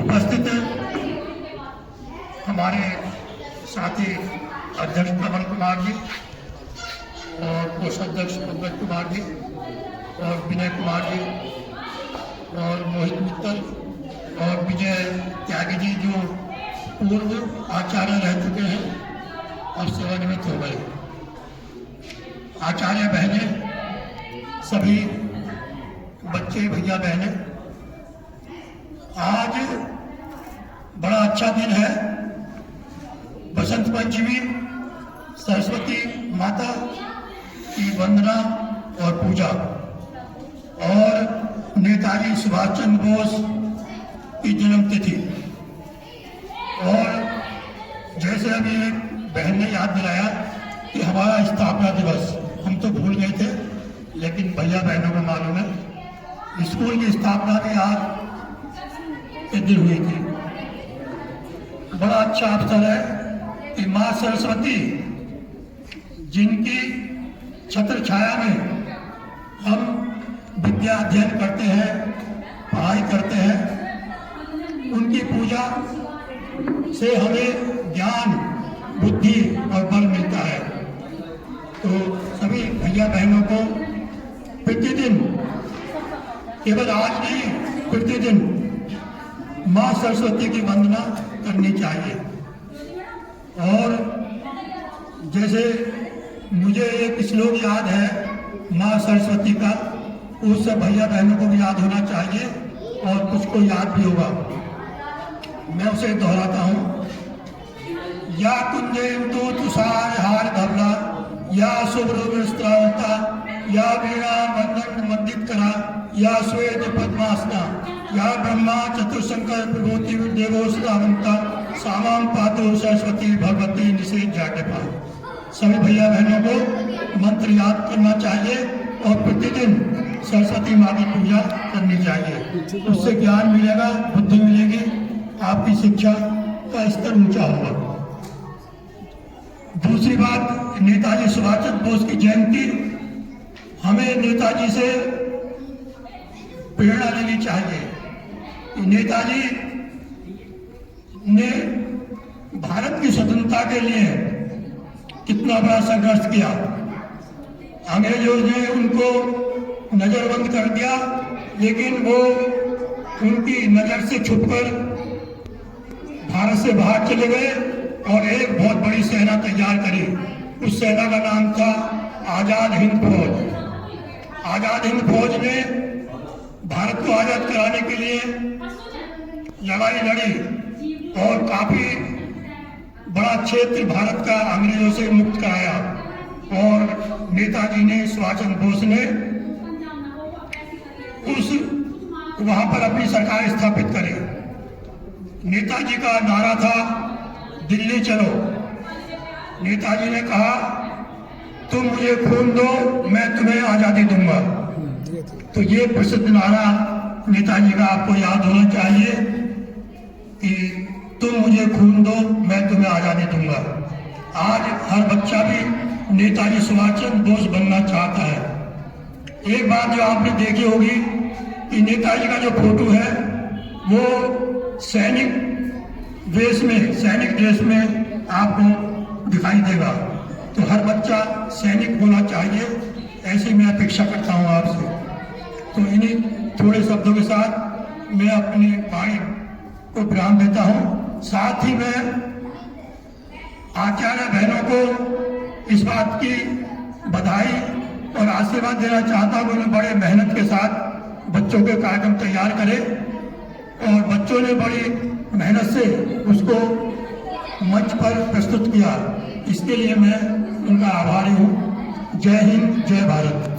उपस्थित हमारे साथी अध्यक्ष कमल कुमार जी और कोषाध्यक्ष पंकज कुमार जी और विनय कुमार जी और मोहित मित्तल और विजय त्यागी जी जो पूर्व आचार्य रह चुके हैं और सेवानिवृत्त हो गए, आचार्य बहनें, सभी बच्चे भैया बहनें, आज बड़ा अच्छा दिन है। बसंत पंचमी, सरस्वती माता की वंदना और पूजा और नेताजी सुभाष चंद्र बोस की जन्मतिथि। और जैसे अभी एक बहन ने याद दिलाया कि हमारा स्थापना दिवस, हम तो भूल गए थे, लेकिन भैया बहनों को मालूम है स्कूल की स्थापना भी आज के दिन हुई थी। बड़ा अच्छा अवसर है कि माँ सरस्वती जिनकी छत्र छाया में हम विद्या अध्ययन करते हैं, पढ़ाई करते हैं, उनकी पूजा से हमें ज्ञान, बुद्धि और बल मिलता है। तो सभी भैया बहनों को प्रतिदिन, केवल आज नहीं, प्रतिदिन माँ सरस्वती की वंदना करनी चाहिए। और जैसे मुझे एक श्लोक याद है माँ सरस्वती का, उससे भैया बहनों को भी याद होना चाहिए और कुछ को याद भी होगा। मैं उसे दोहराता हूँ। या कुंजेम तो तुषार हार धवला, या शुभ्रवस्त्रावता, या वीणा मंदन मंडित करा, या श्वेत पद्मासना, या ब्रह्मा चतुर्शंकर प्रभूति देवो सदावंता, सामाम पातो सरस्वती भगवती निषेध जागेपा। सभी भैया बहनों को मंत्र याद करना चाहिए और प्रतिदिन सरस्वती माँ की पूजा करनी चाहिए। उससे ज्ञान मिलेगा, बुद्धि मिलेगी, आपकी शिक्षा का स्तर ऊंचा होगा। दूसरी बात, नेताजी सुभाष चंद्र बोस की जयंती, हमें नेताजी से प्रेरणा लेनी चाहिए। नेताजी ने भारत की स्वतंत्रता के लिए कितना बड़ा संघर्ष किया। अंग्रेजों ने उनको नजरबंद कर दिया, लेकिन वो उनकी नजर से छुपकर भारत से बाहर चले गए और एक बहुत बड़ी सेना तैयार करी। उस सेना का नाम था आजाद हिंद फौज। आजाद हिंद फौज ने भारत को आजाद कराने के लिए लड़ाई लड़ी और काफी बड़ा क्षेत्र भारत का अंग्रेजों से मुक्त कराया। और नेताजी ने, सुभाष चंद्र बोस ने वहां पर अपनी सरकार स्थापित करी। नेताजी का नारा था दिल्ली चलो। नेताजी ने कहा तुम मुझे खून दो, मैं तुम्हें आजादी दूंगा। तो ये प्रसिद्ध नारा नेताजी का आपको याद होना चाहिए कि तुम मुझे खून दो, मैं तुम्हें आजादी दूंगा। आज हर बच्चा भी नेताजी सुभाष चंद्र बोस बनना चाहता है। एक बात जो आपने देखी होगी कि नेताजी का जो फोटो है वो सैनिक वेश में, सैनिक ड्रेस में आपको दिखाई देगा। तो हर बच्चा सैनिक होना चाहिए, ऐसी मैं अपेक्षा करता हूँ आपसे। तो इन्हीं थोड़े शब्दों के साथ मैं अपनी वाणी को विराम देता हूँ। साथ ही मैं आचार्य बहनों को इस बात की बधाई और आशीर्वाद देना चाहता हूँ कि उन्होंने बड़े मेहनत के साथ बच्चों के कार्यक्रम तैयार करे और बच्चों ने बड़ी मेहनत से उसको मंच पर प्रस्तुत किया। इसके लिए मैं उनका आभारी हूँ। जय हिंद, जय भारत।